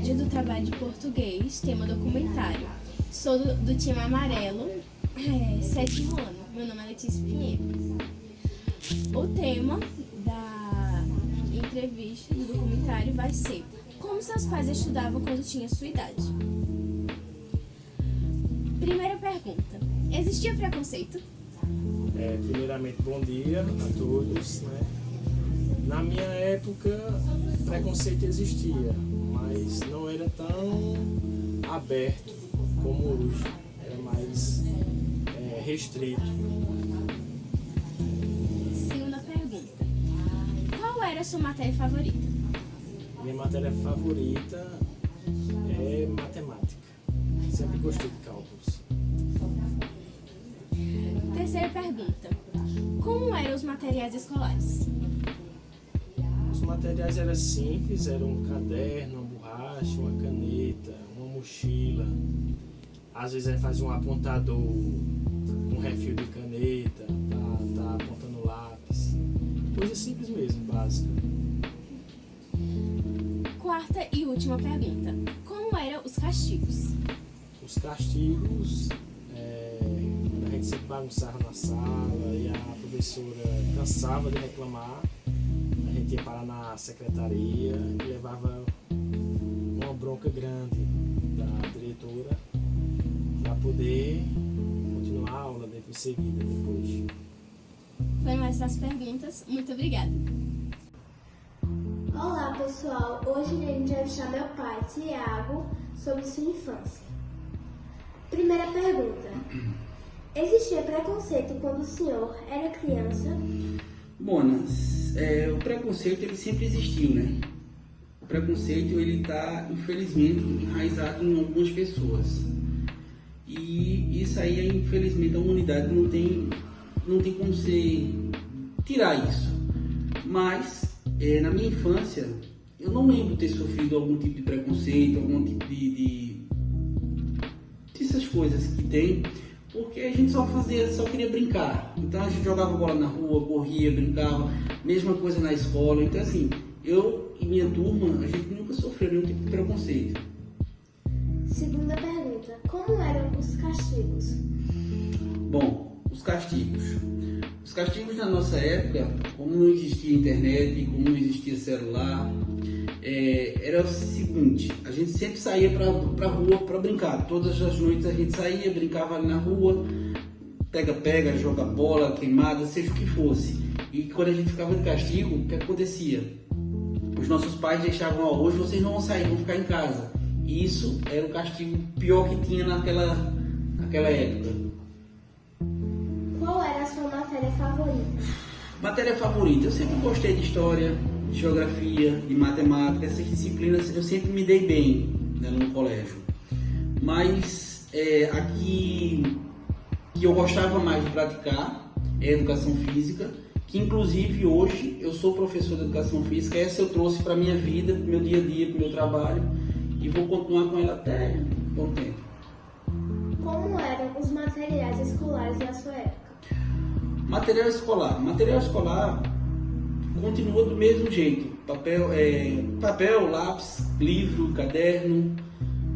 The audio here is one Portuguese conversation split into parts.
episódio do trabalho de português, tema documentário. Sou do time amarelo, 7º ano. Meu nome é Letícia Pinheiro. O tema da entrevista do documentário vai ser: como seus pais estudavam quando tinha sua idade? Primeira pergunta: existia preconceito? Primeiramente, bom dia a todos, né? Na minha época, preconceito existia, mas não era tão aberto como hoje, era mais restrito. Segunda pergunta: qual era a sua matéria favorita? Minha matéria favorita é matemática, sempre gostei de cálculos. Terceira pergunta: como eram os materiais escolares? Os materiais eram simples, era um caderno, uma borracha, uma caneta, uma mochila. Às vezes fazia um apontador, um refil de caneta, tá apontando lápis. Coisa simples mesmo, básica. Quarta e última pergunta: como eram os castigos? Os castigos, quando a gente sempre bagunçava na sala e a professora cansava de reclamar, a gente ia parar na secretaria e levava uma bronca grande da diretora para poder continuar a aula em seguida depois. Foi mais essas perguntas. Muito obrigada. Olá pessoal, hoje irei entrevistar meu pai, Tiago, sobre sua infância. Primeira pergunta: existia preconceito quando o senhor era criança? Monas, o preconceito ele sempre existiu, né? O preconceito ele está, infelizmente, enraizado em algumas pessoas. E isso aí, infelizmente, a humanidade não tem como se tirar isso. Mas, na minha infância, eu não lembro ter sofrido algum tipo de preconceito, algum tipo dessas coisas que tem, porque a gente só queria brincar. Então a gente jogava bola na rua, corria, brincava, mesma coisa na escola. Então assim, eu e minha turma, a gente nunca sofreu nenhum tipo de preconceito. Segunda pergunta: como eram os castigos? Bom, os castigos. Os castigos na nossa época, como não existia internet, como não existia celular, era o seguinte: a gente sempre saía pra rua para brincar. Todas as noites a gente saía, brincava ali na rua, pega-pega, joga bola, queimada, seja o que fosse. E quando a gente ficava de castigo, o que acontecia? Os nossos pais deixavam: hoje vocês não vão sair, vão ficar em casa. E isso era o castigo pior que tinha naquela época. Qual era a sua matéria favorita? Matéria favorita: eu sempre gostei de história, de geografia, de matemática. Essas disciplinas eu sempre me dei bem, né, no colégio. Mas aqui que eu gostava mais de praticar é educação física, que inclusive hoje eu sou professor de educação física. Essa eu trouxe para a minha vida, para o meu dia a dia, para o meu trabalho, e vou continuar com ela até bom tempo. Como eram os materiais escolares da sua época? Material escolar continua do mesmo jeito: papel, lápis, livro, caderno.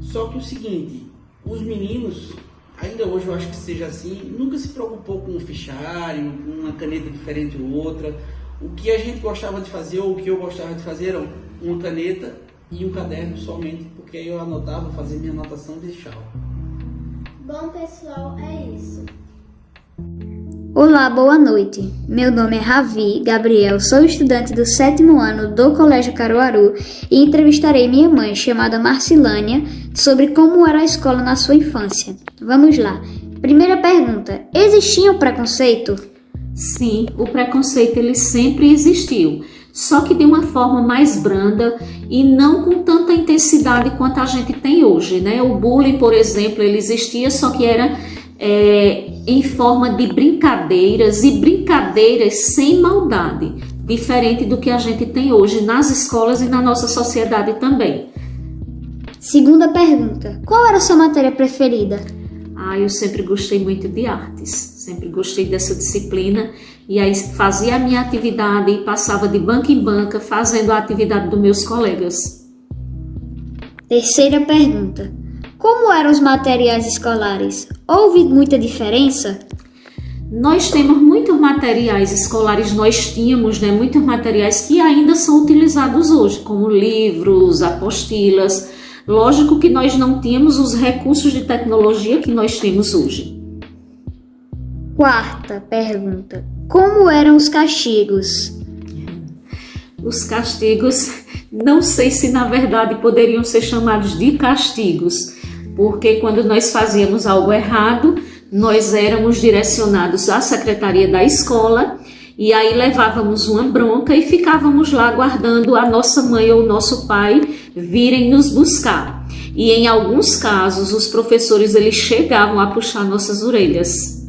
Só que o seguinte, os meninos, ainda hoje eu acho que seja assim, nunca se preocupou com um fichário, com uma caneta diferente ou outra. O que a gente gostava de fazer, ou o que eu gostava de fazer, era uma caneta e um caderno somente, porque aí eu anotava, fazia minha anotação e deixava. Bom pessoal, é isso. Olá, boa noite. Meu nome é Ravi Gabriel, sou estudante do 7º ano do Colégio Caruaru e entrevistarei minha mãe, chamada Marcilânia, sobre como era a escola na sua infância. Vamos lá. Primeira pergunta: existia um preconceito? Sim, o preconceito ele sempre existiu, só que de uma forma mais branda e não com tanta intensidade quanto a gente tem hoje, né? O bullying, por exemplo, ele existia, só que era em forma de brincadeiras, e brincadeiras sem maldade, diferente do que a gente tem hoje nas escolas e na nossa sociedade também. Segunda pergunta: qual era a sua matéria preferida? Eu sempre gostei muito de artes, sempre gostei dessa disciplina, e aí fazia a minha atividade e passava de banca em banca fazendo a atividade dos meus colegas. Terceira pergunta. Como eram os materiais escolares? Houve muita diferença? Nós temos muitos materiais escolares, nós tínhamos, né, muitos materiais que ainda são utilizados hoje, como livros, apostilas. Lógico que nós não tínhamos os recursos de tecnologia que nós temos hoje. Quarta pergunta. Como eram os castigos? Os castigos, não sei se na verdade poderiam ser chamados de castigos, porque quando nós fazíamos algo errado, nós éramos direcionados à secretaria da escola e aí levávamos uma bronca e ficávamos lá aguardando a nossa mãe ou o nosso pai virem nos buscar. E em alguns casos os professores eles chegavam a puxar nossas orelhas.